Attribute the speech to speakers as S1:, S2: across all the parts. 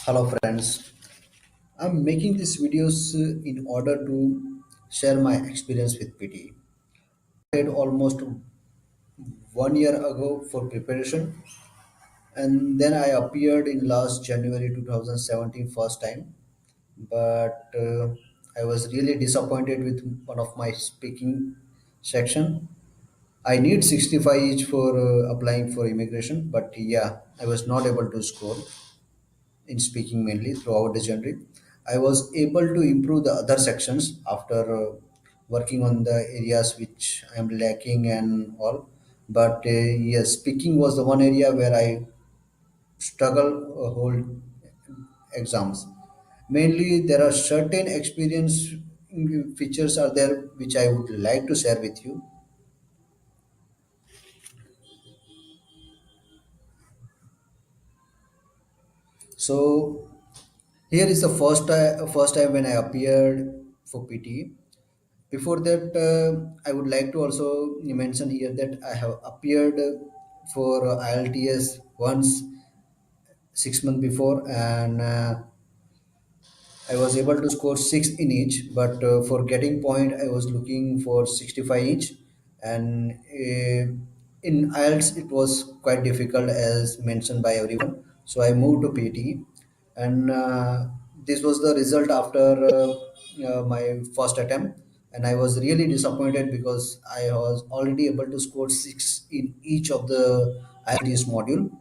S1: Hello friends, I'm making these videos in order to share my experience with PTE. I had almost 1 year ago for preparation, and then I appeared in last January 2017 first time. But I was really disappointed with one of my speaking section. I need 65 each for applying for immigration, but yeah, I was not able to score in speaking mainly throughout the journey. I was able to improve the other sections after working on the areas which I am lacking and all. But yes, speaking was the one area where I struggle whole exams. Mainly, there are certain experience features are there which I would like to share with you. So here is the first time when I appeared for PT. Before that, I would like to also mention here that I have appeared for IELTS once 6 months before, and I was able to score six in each. But for getting point, I was looking for 65 each, and in IELTS it was quite difficult as mentioned by everyone. So I moved to PT, and this was the result after my first attempt, and I was really disappointed because I was already able to score six in each of the IELTS module,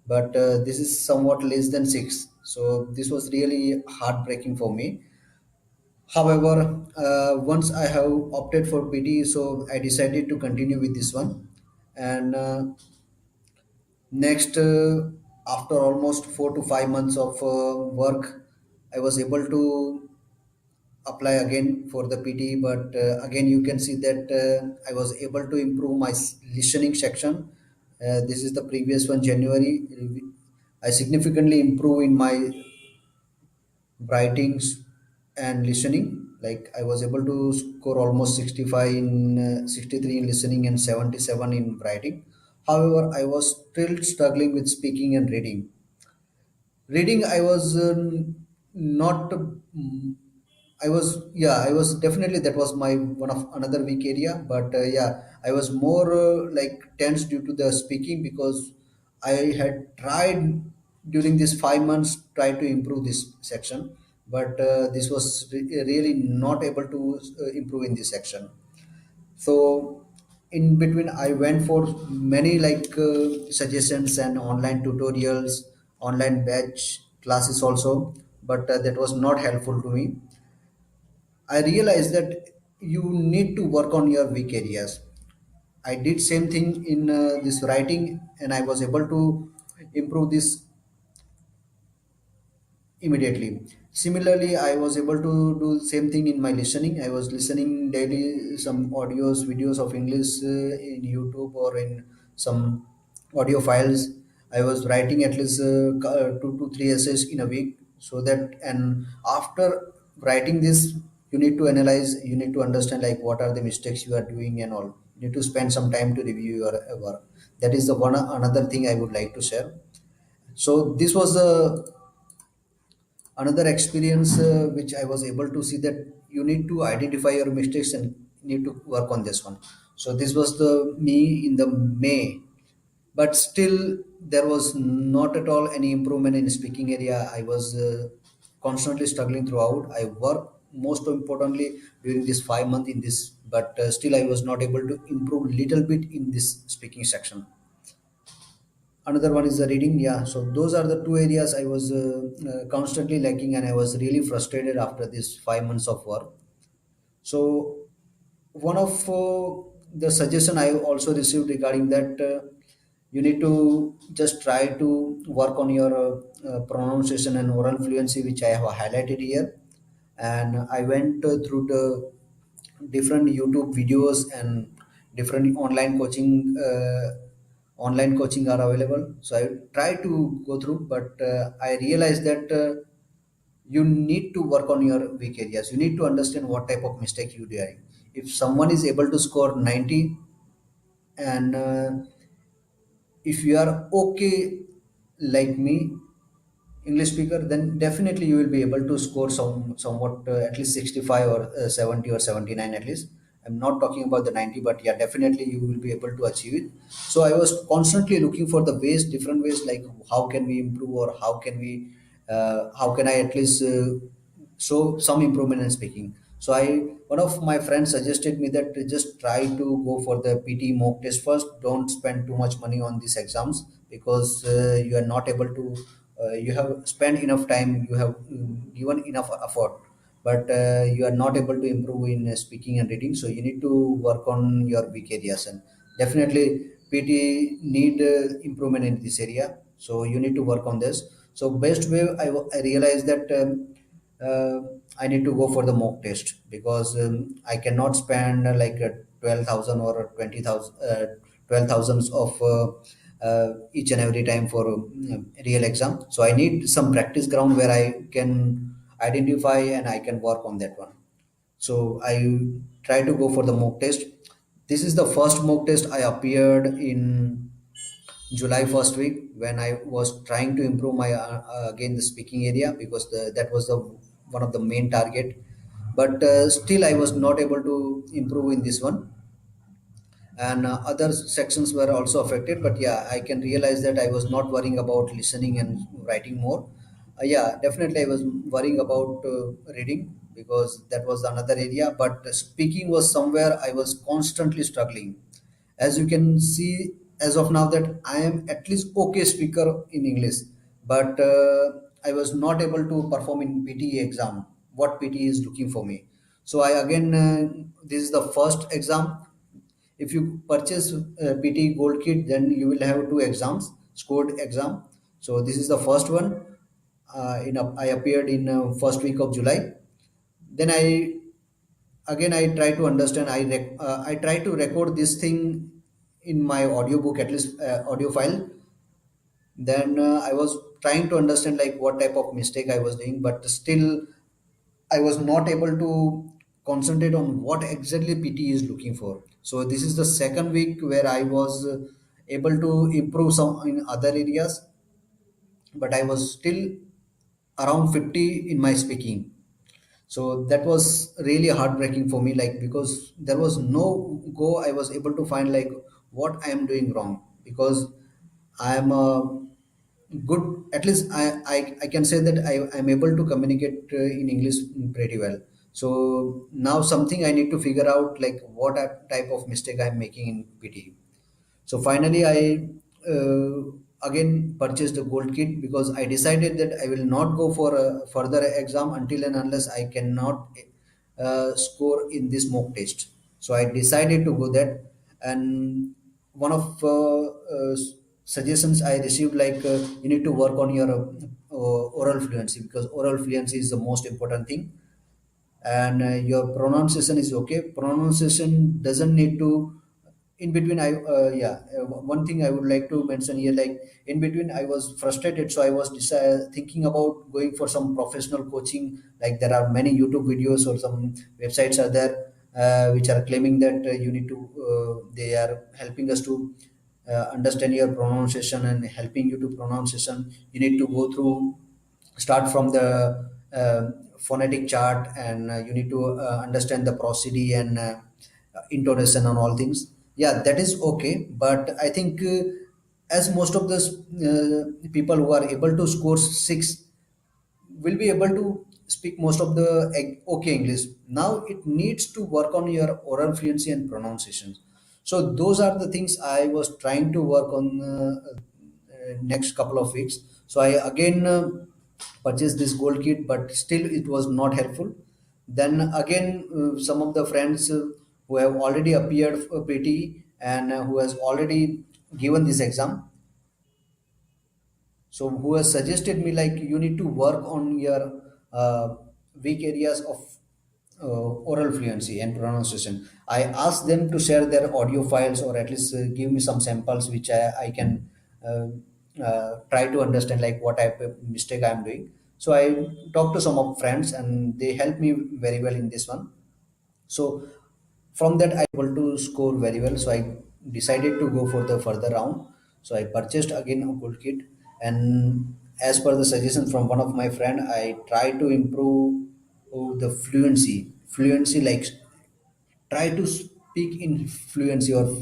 S1: but this is somewhat less than six. So this was really heartbreaking for me. However, once I have opted for PT, so I decided to continue with this one. And next, after almost 4 to 5 months of work, I was able to apply again for the PT. But again, you can see that I was able to improve my listening section. This is the previous one, January. I significantly improve in my writings and listening. Like I was able to score almost 65 in 63 in listening and 77 in writing. However, I was still struggling with speaking and reading. Reading, I was not. I was definitely that was my one of another weak area. But yeah, I was more like tense due to the speaking because I had tried during these 5 months tried to improve this section, but this was really not able to improve in this section. So in between I went for many like suggestions and online tutorials, online batch classes also, but that was not helpful to me. I realized that you need to work on your weak areas. I did same thing in this writing, and I was able to improve this immediately. Similarly, I was able to do same thing in my listening. I was listening daily some audios, videos of English in YouTube or in some audio files. I was writing at least 2 to 3 essays in a week. So that, and after writing this, you need to analyze, you need to understand like what are the mistakes you are doing and all. You need to spend some time to review your work. That is the one another thing I would like to share. So this was the another experience which I was able to see that you need to identify your mistakes and need to work on this one. So this was the me in the May, but still there was not at all any improvement in speaking area. I was constantly struggling throughout. I worked most importantly during this 5 month in this, but still I was not able to improve little bit in this speaking section. Another one is the reading. Yeah, so those are the two areas I was constantly lacking, and I was really frustrated after this 5 months of work. So one of the suggestion I also received regarding that, you need to just try to work on your pronunciation and oral fluency, which I have highlighted here. And I went through the different YouTube videos and different online coaching are available. So I try to go through, but I realized that you need to work on your weak areas. You need to understand what type of mistake you doing. If someone is able to score 90, and if you are okay like me, English speaker, then definitely you will be able to score somewhat at least 65 or 70 or 79 at least. I'm not talking about the 90, but yeah, definitely you will be able to achieve it. So I was constantly looking for the ways, different ways, like how can we improve, or how can I at least show some improvement in speaking. So one of my friends suggested me that just try to go for the PT mock test first. Don't spend too much money on these exams, because you are not able to. You have spent enough time. You have given enough effort, but you are not able to improve in speaking and reading. So you need to work on your weak areas, and definitely PT need improvement in this area. So you need to work on this. So best way I realized that. Uh, I need to go for the mock test, because I cannot spend 12,000 or 20,000, 12,000 of each and every time for real exam. So I need some practice ground where I can identify and I can work on that one. So I try to go for the mock test. This is the first mock test I appeared in July first week, when I was trying to improve my again the speaking area, because that was the one of the main target. But still, I was not able to improve in this one, and other sections were also affected. But yeah, I can realize that I was not worrying about listening and writing more. Yeah, definitely I was worrying about reading, because that was another area, but speaking was somewhere I was constantly struggling. As you can see, as of now, that I am at least okay speaker in English, but I was not able to perform in PTE exam, what PTE is looking for me. So I again, this is the first exam. If you purchase PT Gold Kit, then you will have two exams, scored exam. So this is the first one. I appeared in first week of July. Then I try to understand. I try to record this thing in my audiobook, at least audio file. Then I was trying to understand like what type of mistake I was doing, but still I was not able to concentrate on what exactly PT is looking for. So this is the second week where I was able to improve some in other areas, but I was still around 50 in my speaking. So that was really heartbreaking for me, like, because there was no go I was able to find like what I am doing wrong, because I am a good, at least I can say that I'm able to communicate in English pretty well. So now something I need to figure out, like what type of mistake I'm making in PT. So finally, I again purchased a gold kit, because I decided that I will not go for a further exam until and unless I cannot score in this mock test. So I decided to go that, and one of suggestions I received, like you need to work on your oral fluency, because oral fluency is the most important thing. And your pronunciation is okay. Pronunciation doesn't need to, in between I one thing I would like to mention here, like in between I was frustrated, so I was thinking about going for some professional coaching. Like there are many YouTube videos or some websites are there which are claiming that you need to they are helping us to understand your pronunciation and helping you to pronunciation. You need to go through, start from the phonetic chart, and you need to understand the prosody and intonation and all things. Yeah, that is okay, but I think as most of the people who are able to score 6 will be able to speak most of the okay English. Now it needs to work on your oral fluency and pronunciation. So those are the things I was trying to work on next couple of weeks. So I again purchased this gold kit, but still it was not helpful. Then again, some of the friends who have already appeared for PT and who has already given this exam, so who has suggested me like you need to work on your weak areas of oral fluency and pronunciation. I asked them to share their audio files, or at least give me some samples which I can try to understand like what type of mistake I'm doing. So I talked to some of friends and they helped me very well in this one. So from that I able to score very well. So I decided to go for the further round. So I purchased again a gold kit, and as per the suggestion from one of my friend, I try to improve the fluency, like try to speak in fluency or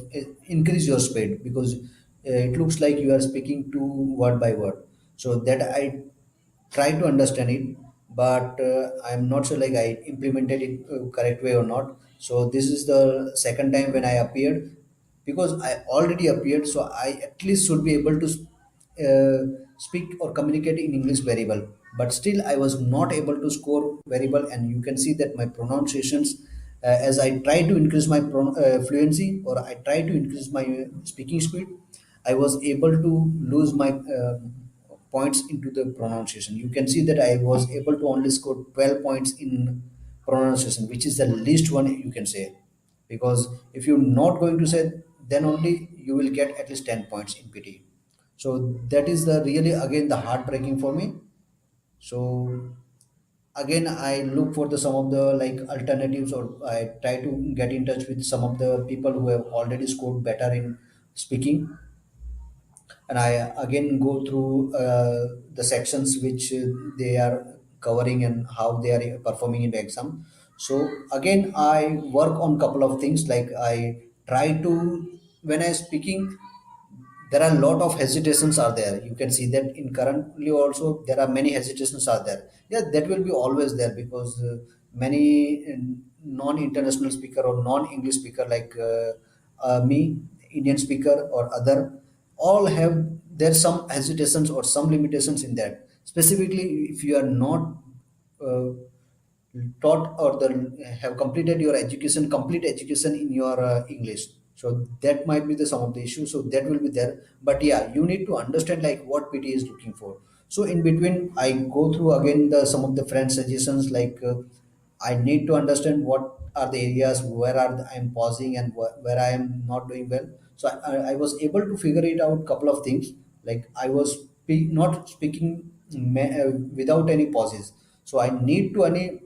S1: increase your speed, because it looks like you are speaking to word by word. So that I try to understand it, but I'm not sure like I implemented it correct way or not. So this is the second time when I appeared, because I already appeared, so I at least should be able to speak or communicate in English very well. But still, I was not able to score very well, and you can see that my pronunciations, as I try to increase my fluency, or I try to increase my speaking speed, I was able to lose my points into the pronunciation. You can see that I was able to only score 12 points in pronunciation, which is the least one you can say. Because if you're not going to say, then only you will get at least 10 points in PT. So that is the really again the heartbreaking for me. So again I look for the some of the like alternatives, or I try to get in touch with some of the people who have already scored better in speaking, and I again go through the sections which they are covering and how they are performing in the exam. So again I work on couple of things, like I try to, when I speaking, there are a lot of hesitations are there. You can see that in currently also there are many hesitations are there. Yeah, that will be always there, because many non-international speaker or non-English speaker like me, Indian speaker or other, all have there's some hesitations or some limitations in that. Specifically, if you are not uh, taught or the have completed your education, complete education in your English, so that might be the some of the issues, so that will be there. But yeah, you need to understand like what PT is looking for. So in between I go through again the some of the friend suggestions, like I need to understand what are the areas where I'm pausing and where I am not doing well. So I was able to figure it out couple of things, like I was not speaking without any pauses. So I need to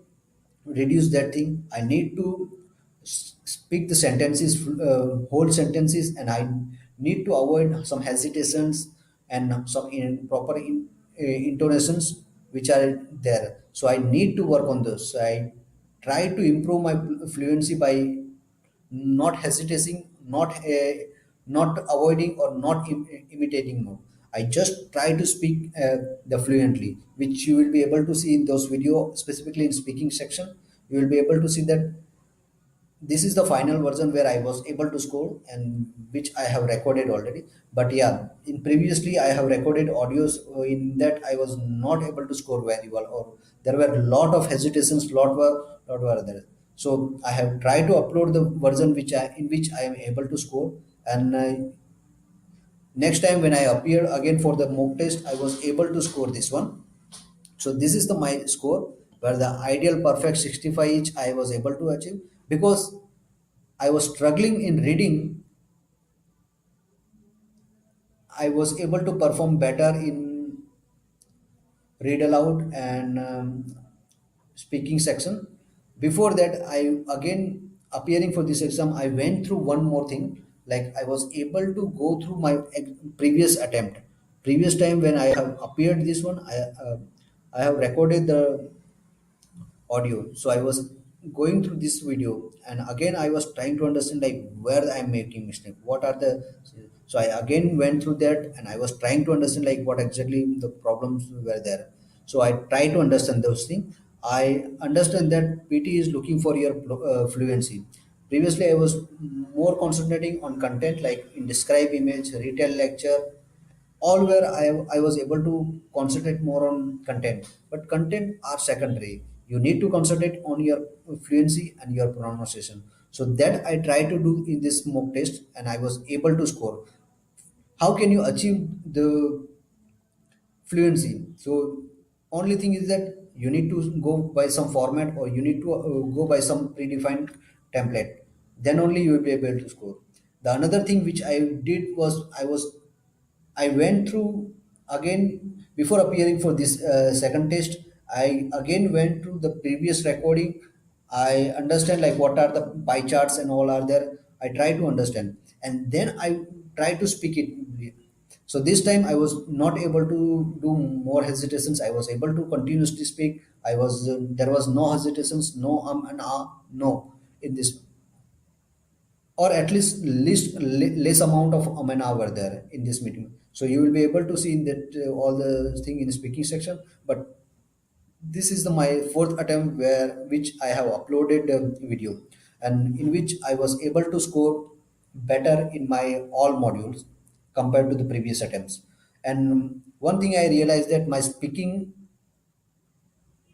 S1: reduce that thing. I need to speak the sentences, whole sentences, and I need to avoid some hesitations and some improper intonations which are there. So I need to work on those. So I try to improve my fluency by not hesitating, not avoiding or not imitating. No, I just try to speak the fluently, which you will be able to see in those video, specifically in speaking section. You will be able to see that this is the final version where I was able to score, and which I have recorded already. But yeah, in previously I have recorded audios in that I was not able to score very well, or there were a lot of hesitations, lot were there. So I have tried to upload the version in which I am able to score, and next time when I appear again for the mock test, I was able to score this one. So this is the my score, where the ideal perfect 65 each I was able to achieve, because I was struggling in reading. I was able to perform better in read aloud and speaking section. Before that, I again appearing for this exam, I went through one more thing. Like I was able to go through my previous attempt. Previous time when I have appeared this one, I have recorded the audio. So I was going through this video, and again I was trying to understand like where I'm making mistake, what are the. So I again went through that, and I was trying to understand like what exactly the problems were there. So I try to understand those things. I understand that PT is looking for your fluency. Previously I was more concentrating on content, like in describe image, retail lecture, all where I was able to concentrate more on content, but content are secondary. You need to concentrate on your fluency and your pronunciation. So that I try to do in this mock test, and I was able to score. How can you achieve the fluency? So only thing is that you need to go by some format, or you need to go by some predefined template. Then only you will be able to score. The another thing which I did was I went through again before appearing for this second test. I again went through the previous recording. I understand like what are the pie charts and all are there. I try to understand, and then I try to speak it. So this time I was not able to do more hesitations. I was able to continuously speak. I was there was no hesitations, no and no in this, or at least less amount of and were there in this meeting. So you will be able to see in that all the thing in the speaking section. But this is my fourth attempt where which I have uploaded video, and in which I was able to score better in my all modules compared to the previous attempts. And one thing I realized, that my speaking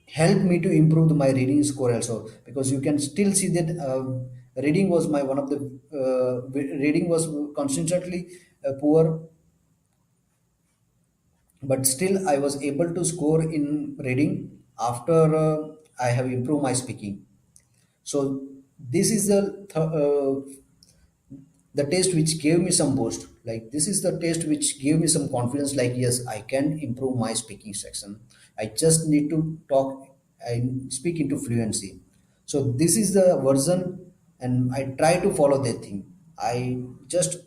S1: helped me to improve my reading score also, because you can still see that reading was my one of the reading was constantly poor, but still I was able to score in reading after I have improved my speaking. So this is the test which gave me some boost. Like, this is the test which gave me some confidence, like, yes, I can improve my speaking section. I just need to talk and speak into fluency. So this is the version, and I try to follow that thing. I just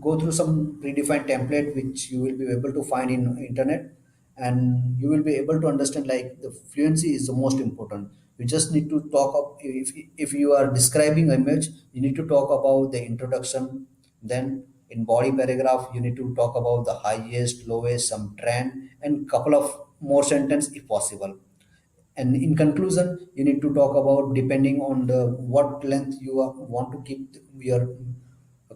S1: go through some predefined template which you will be able to find in internet, and you will be able to understand, like, the fluency is the most important. You just need to talk up. If you are describing image, you need to talk about the introduction. Then in body paragraph, you need to talk about the highest, lowest, some trend, and couple of more sentence if possible. And in conclusion, you need to talk about, depending on the what length you want to keep your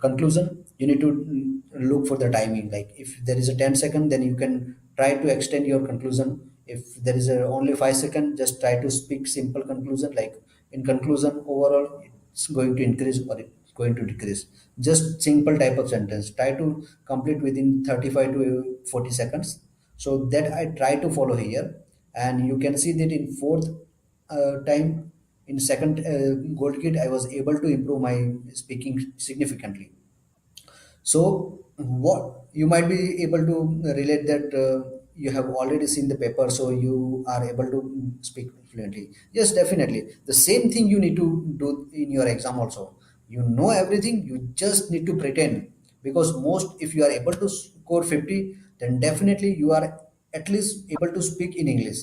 S1: conclusion, you need to look for the timing. Like, if there is a 10 second, then you can try to extend your conclusion. If there is only 5 second, just try to speak simple conclusion, like, in conclusion, overall it's going to increase or it's going to decrease. Just simple type of sentence, try to complete within 35 to 40 seconds. So that I try to follow here. And you can see that in fourth time, in second gold kit, I was able to improve my speaking significantly. So what you might be able to relate that you have already seen the paper, so you are able to speak fluently. Yes, definitely. The same thing you need to do in your exam also. You know everything, you just need to pretend. Because most, if you are able to score 50, then definitely you are at least able to speak in English.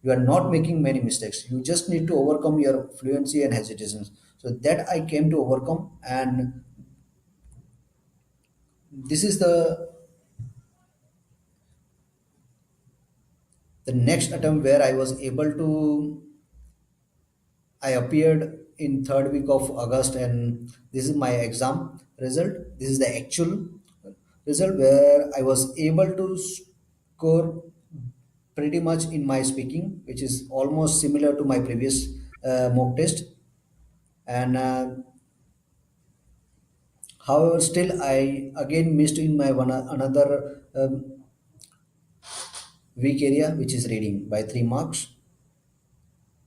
S1: You are not making many mistakes. You just need to overcome your fluency and hesitations. So that I came to overcome, and this is the next attempt where I was able to. I appeared in third week of August, and this is my exam result. This is the actual result where I was able to score pretty much in my speaking, which is almost similar to my previous mock test. And however, still I again missed in my one another weak area, which is reading, by 3 marks.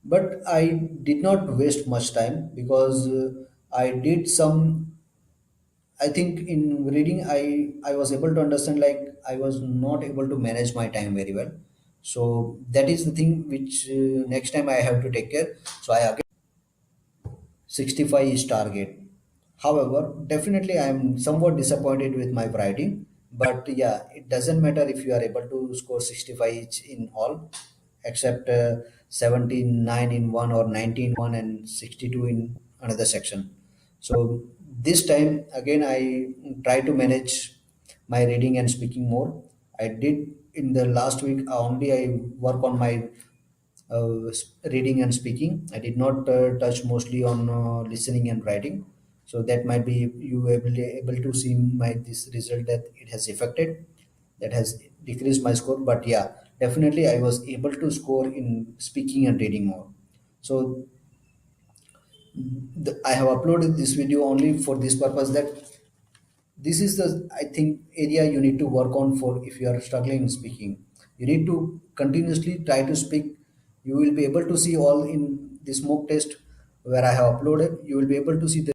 S1: But I did not waste much time, because I did some. I think in reading, I was able to understand, like, I was not able to manage my time very well. So that is the thing which next time I have to take care. So I again 65 is target. However, definitely I am somewhat disappointed with my writing. But yeah, it doesn't matter if you are able to score 65 each in all, except 79 in one, or 19 one, and 62 in another section. So this time again, I try to manage my reading and speaking more. I did in the last week only. I work on my reading and speaking. I did not touch mostly on listening and writing. So that might be you able to see my this result, that it has affected, that has decreased my score. But yeah, definitely I was able to score in speaking and reading more. So I have uploaded this video only for this purpose, that this is the, I think, area you need to work on. For if you are struggling in speaking, you need to continuously try to speak. You will be able to see all in this mock test where I have uploaded. You will be able to see the